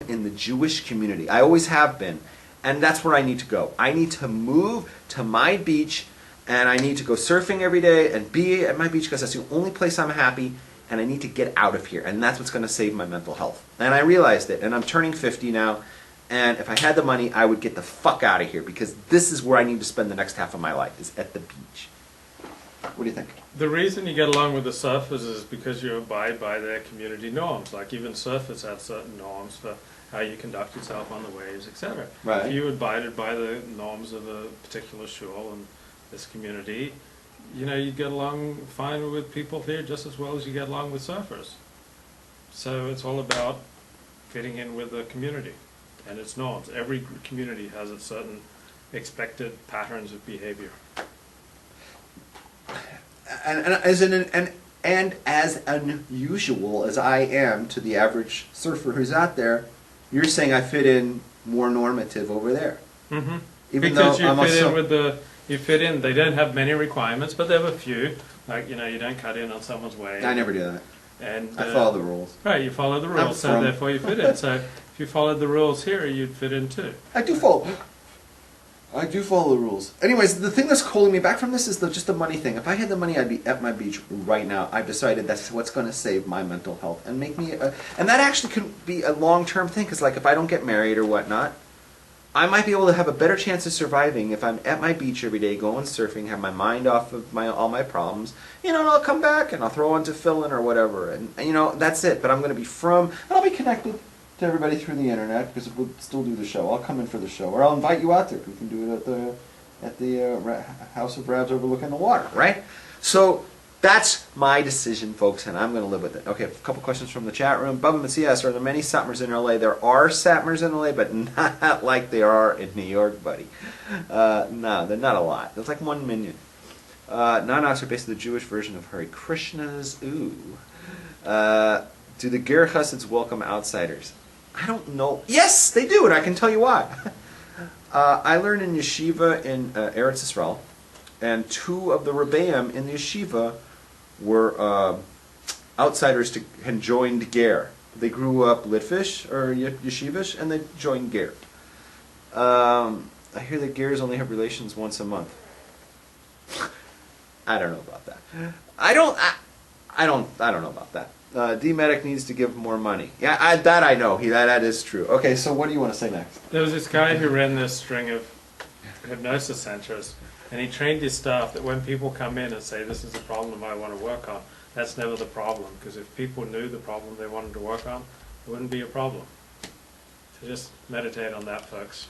in the Jewish community. I always have been. And that's where I need to go. I need to move to my beach, and I need to go surfing every day and be at my beach because that's the only place I'm happy, and I need to get out of here. And that's what's going to save my mental health. And I realized it, and I'm turning 50 now, and if I had the money, I would get the fuck out of here because this is where I need to spend the next half of my life, is at the beach. What do you think? The reason you get along with the surfers is because you abide by their community norms. Like even surfers have certain norms for how you conduct yourself on the waves, etc. Right. If you abided by the norms of a particular shul and this community, you know, you get along fine with people here just as well as you get along with surfers. So it's all about fitting in with the community and its norms. Every community has its certain expected patterns of behavior. And as unusual as I am to the average surfer who's out there, you're saying I fit in more normative over there. Mm-hmm. Even because though you I'm fit also in with the, you fit in. They don't have many requirements, but they have a few. Like, you know, you don't cut in on someone's wave. I never do that. And I follow the rules. Right, you follow the rules, so therefore you fit in. So if you followed the rules here, you'd fit in too. I do follow the rules. Anyways, the thing that's holding me back from this is just the money thing. If I had the money, I'd be at my beach right now. I've decided that's what's going to save my mental health and make me. And that actually could be a long-term thing, because like if I don't get married or whatnot, I might be able to have a better chance of surviving if I'm at my beach every day, going surfing, have my mind off of all my problems. You know, and I'll come back and I'll throw on tefillin or whatever, and you know that's it. But I'm going to be and I'll be connected to everybody through the internet, because we'll still do the show. I'll come in for the show, or I'll invite you out there. We can do it at the House of Rabbs overlooking the water, right? So that's my decision, folks, and I'm going to live with it. Okay, a couple questions from the chat room. Bubba Macias, are there many Satmars in LA? There are Satmars in LA, but not like there are in New York, buddy. No, they're not a lot. There's like 1 million. Non-Ox are basically the Jewish version of Hare Krishnas. Ooh. Do the Ger Chassids welcome outsiders? I don't know. Yes, they do, and I can tell you why. I learned in yeshiva in Eretz Yisrael, and 2 of the Rebbeim in the yeshiva were outsiders and joined Ger. They grew up Litvish or yeshivish, and they joined Ger. I hear that Gers only have relations once a month. I don't know about that. I don't know about that. D-Medic needs to give more money. Yeah, that I know. That is true. Okay, so what do you want to say next? There was this guy who ran this string of hypnosis centers, and he trained his staff that when people come in and say, this is a problem I want to work on, that's never the problem, because if people knew the problem they wanted to work on, it wouldn't be a problem. So just meditate on that, folks.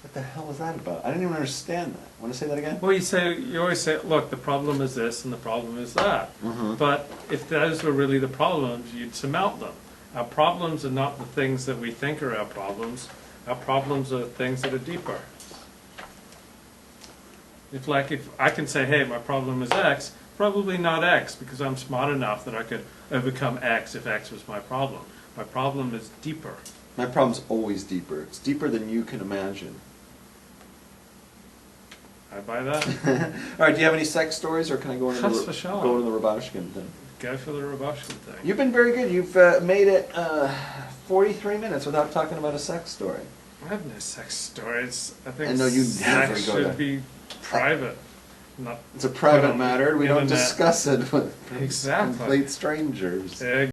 What the hell was that about? I didn't even understand that. Want to say that again? Well, you always say, look, the problem is this and the problem is that. Mm-hmm. But if those were really the problems, you'd surmount them. Our problems are not the things that we think are our problems. Our problems are things that are deeper. If I can say, hey, my problem is X, probably not X, because I'm smart enough that I could overcome X if X was my problem. My problem is deeper. My problem's always deeper. It's deeper than you can imagine. I buy that. All right, do you have any sex stories, or can I go into the Rabashkin thing? Go for the Rabashkin thing. You've been very good. You've made it 43 minutes without talking about a sex story. I have no sex stories. I think sex should be private. It's a private matter. We don't discuss it with complete strangers.